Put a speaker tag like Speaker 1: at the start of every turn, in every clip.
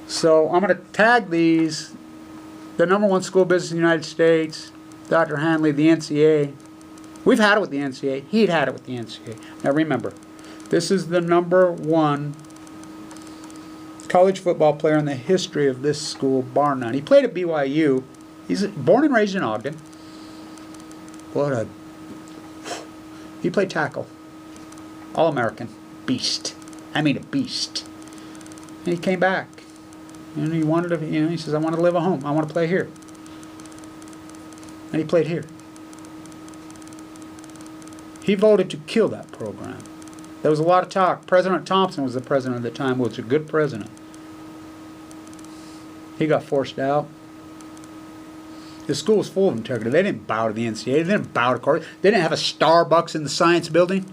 Speaker 1: So I'm going to tag these. The #1 school business in the United States, Dr. Hanley, the NCAA. We've had it with the NCAA. He'd had it with the NCAA. Now remember, this is the #1 college football player in the history of this school, bar none. He played at BYU. He's born and raised in Ogden. He played tackle. All-American. Beast. I mean a beast. And he came back. And he wanted to, he says, I want to live at home. I want to play here. And he played here. He voted to kill that program. There was a lot of talk. President Thompson was the president at the time, was a good president. He got forced out. The school was full of integrity. They didn't bow to the NCAA. They didn't bow to court. They didn't have a Starbucks in the science building.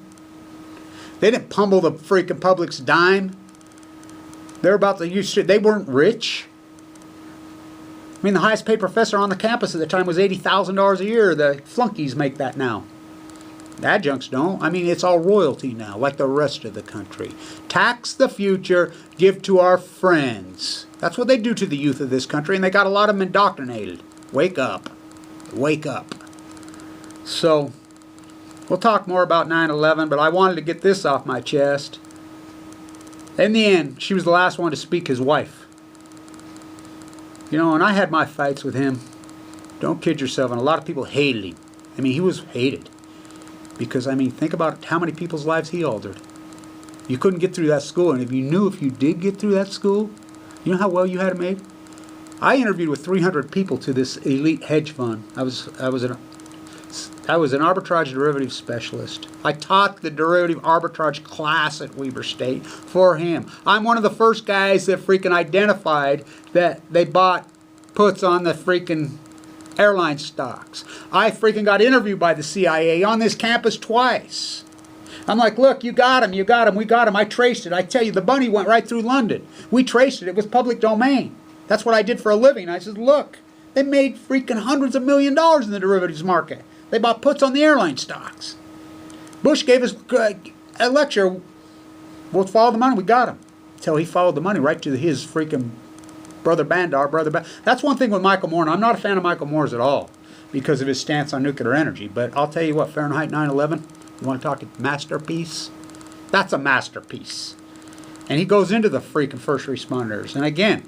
Speaker 1: They didn't pummel the freaking public's dime. They're about to use shit. They weren't rich. I mean, the highest paid professor on the campus at the time was $80,000 a year. The flunkies make that now. The adjuncts don't. I mean, it's all royalty now, like the rest of the country. Tax the future, give to our friends. That's what they do to the youth of this country, and they got a lot of them indoctrinated. Wake up. Wake up. So, we'll talk more about 9/11, but I wanted to get this off my chest. In the end, she was the last one to speak, his wife. You know, and I had my fights with him. Don't kid yourself. And a lot of people hated him. I mean, he was hated. Because, I mean, think about how many people's lives he altered. You couldn't get through that school. And if you did get through that school, you know how well you had it made? I interviewed with 300 people to this elite hedge fund. I was an arbitrage derivative specialist. I taught the derivative arbitrage class at Weber State for him. I'm one of the first guys that freaking identified that they bought puts on the freaking airline stocks. I freaking got interviewed by the CIA on this campus twice. I'm like, look, you got him, we got him. I traced it. I tell you, the money went right through London. We traced it. It was public domain. That's what I did for a living. I said, look, they made freaking hundreds of $millions in the derivatives market. They bought puts on the airline stocks. Bush gave us a lecture. We'll follow the money. We got him. Until he followed the money right to his freaking brother Bandar. That's one thing with Michael Moore. And I'm not a fan of Michael Moore's at all because of his stance on nuclear energy. But I'll tell you what, Fahrenheit 9/11, you want to talk masterpiece? That's a masterpiece. And he goes into the freaking first responders. And again,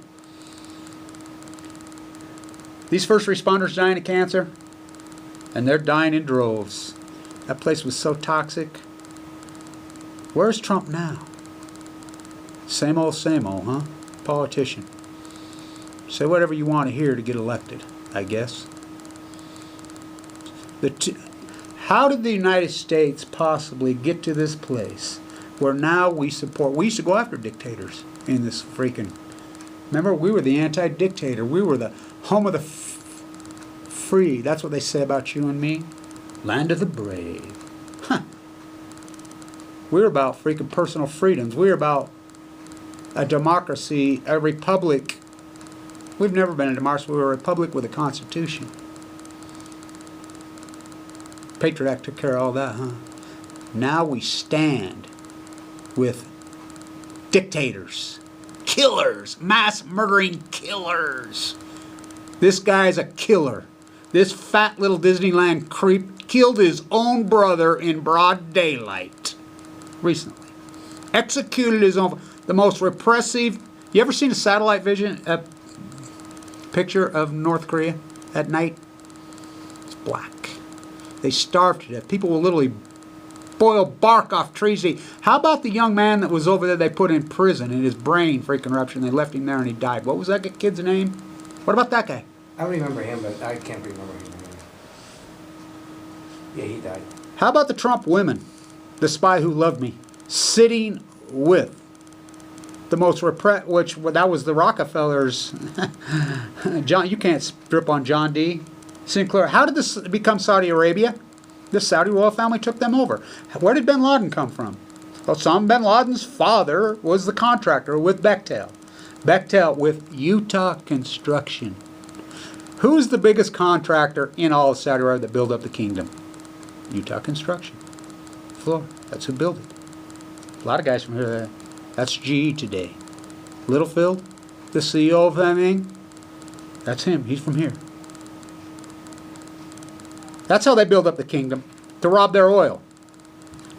Speaker 1: these first responders dying of cancer, and they're dying in droves. That place was so toxic. Where's Trump now? Same old, huh? Politician. Say whatever you want to hear to get elected, I guess. How did the United States possibly get to this place where now we used to go after dictators in this freaking... Remember, we were the anti-dictator. We were the home of the free. That's what they say about you and me. Land of the brave. Huh. We're about freaking personal freedoms. We're about a democracy, a republic. We've never been a democracy. We're a republic with a constitution. Patriot Act took care of all that, huh? Now we stand with dictators, killers, mass murdering killers. This guy's a killer. This fat little Disneyland creep killed his own brother in broad daylight recently. Executed his own, the most repressive. You ever seen a satellite vision, a picture of North Korea at night? It's black. They starved to death. People will literally boil bark off trees. How about the young man that was over there they put in prison and his brain freaking ruptured and they left him there and he died? What was that kid's name? What about that guy?
Speaker 2: I remember him, but I can't remember his name. Yeah, he died.
Speaker 1: How about the Trump women? The Spy Who Loved Me. Sitting with the most that was the Rockefellers. John, you can't strip on John D. Sinclair. How did this become Saudi Arabia? The Saudi royal family took them over. Where did bin Laden come from? Well, Osama bin Laden's father was the contractor with Bechtel. Bechtel with Utah Construction. Who's the biggest contractor in all of Saudi Arabia that built up the kingdom? Utah Construction. Florida. That's who built it. A lot of guys from here. That's GE today. Littlefield, the CEO of that thing, that's him. He's from here. That's how they build up the kingdom, to rob their oil.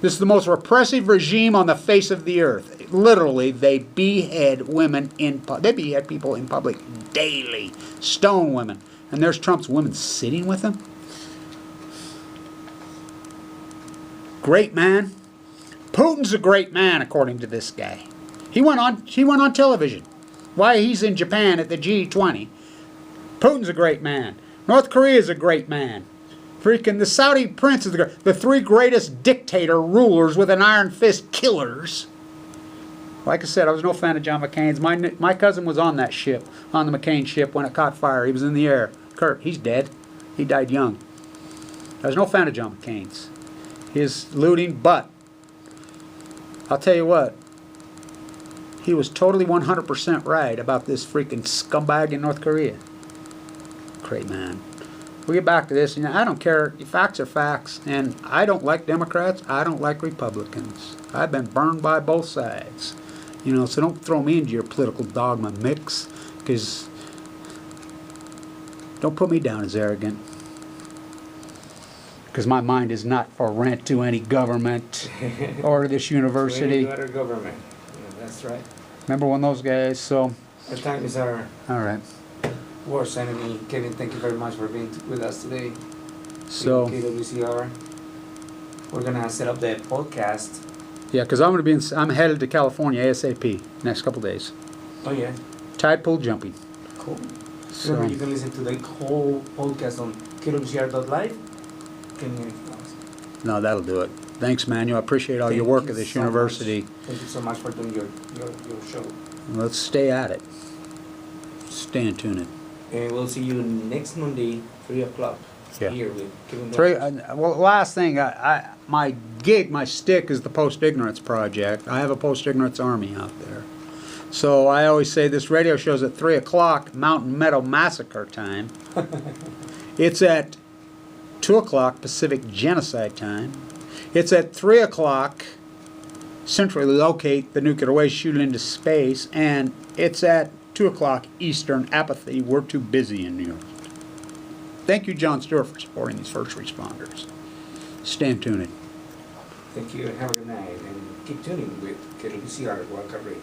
Speaker 1: This is the most repressive regime on the face of the earth. Literally, they behead women they behead people in public daily. Stone women. And there's Trump's women sitting with him. Great man. Putin's a great man, according to this guy. He went on television. Why he's in Japan at the G20. Putin's a great man. North Korea's a great man. Freaking the Saudi prince is the three greatest dictator rulers with an iron fist killers. Like I said, I was no fan of John McCain's. My cousin was on that ship, on the McCain ship when it caught fire. He was in the air. Kurt, he's dead. He died young. I was no fan of John McCain's. His looting, but I'll tell you what. He was totally 100% right about this freaking scumbag in North Korea. Great man. We'll get back to this. I don't care. Facts are facts. And I don't like Democrats. I don't like Republicans. I've been burned by both sides. So don't throw me into your political dogma mix. Because don't put me down as arrogant. Because my mind is not for rent to any government or this university.
Speaker 2: Any government. Yeah, that's right.
Speaker 1: Remember one of those guys? So.
Speaker 2: Our time is our
Speaker 1: all right.
Speaker 2: worst enemy. Kevin, thank you very much for being with us today.
Speaker 1: So.
Speaker 2: KWCR. We're gonna set up the podcast.
Speaker 1: Yeah, because I'm headed to California ASAP next couple days.
Speaker 2: Oh yeah.
Speaker 1: Tide pool jumping.
Speaker 2: Cool.
Speaker 1: So.
Speaker 2: Remember, you can listen to the whole podcast on KWCR.live.
Speaker 1: No, that'll do it. Thanks, Manuel. I appreciate all your work at this university.
Speaker 2: Thank you so much for doing your show.
Speaker 1: Let's stay at it. Stay in tune.
Speaker 2: And we'll see you next Monday, 3 o'clock.
Speaker 1: Yeah.
Speaker 2: Here with Kevin.
Speaker 1: Well, last thing, my stick is the Post-Ignorance Project. I have a Post-Ignorance Army out there. So I always say this radio show's at 3 o'clock Mountain Meadow Massacre time. It's at 2 o'clock Pacific Genocide time. It's at 3 o'clock centrally locate the nuclear waste, shoot it into space, and it's at 2 o'clock Eastern apathy. We're too busy in New York. Thank you, John Stewart, for supporting these first responders. Stay tuned.
Speaker 2: Thank you and have a good night. And keep tuning with KWCR Walker Radio.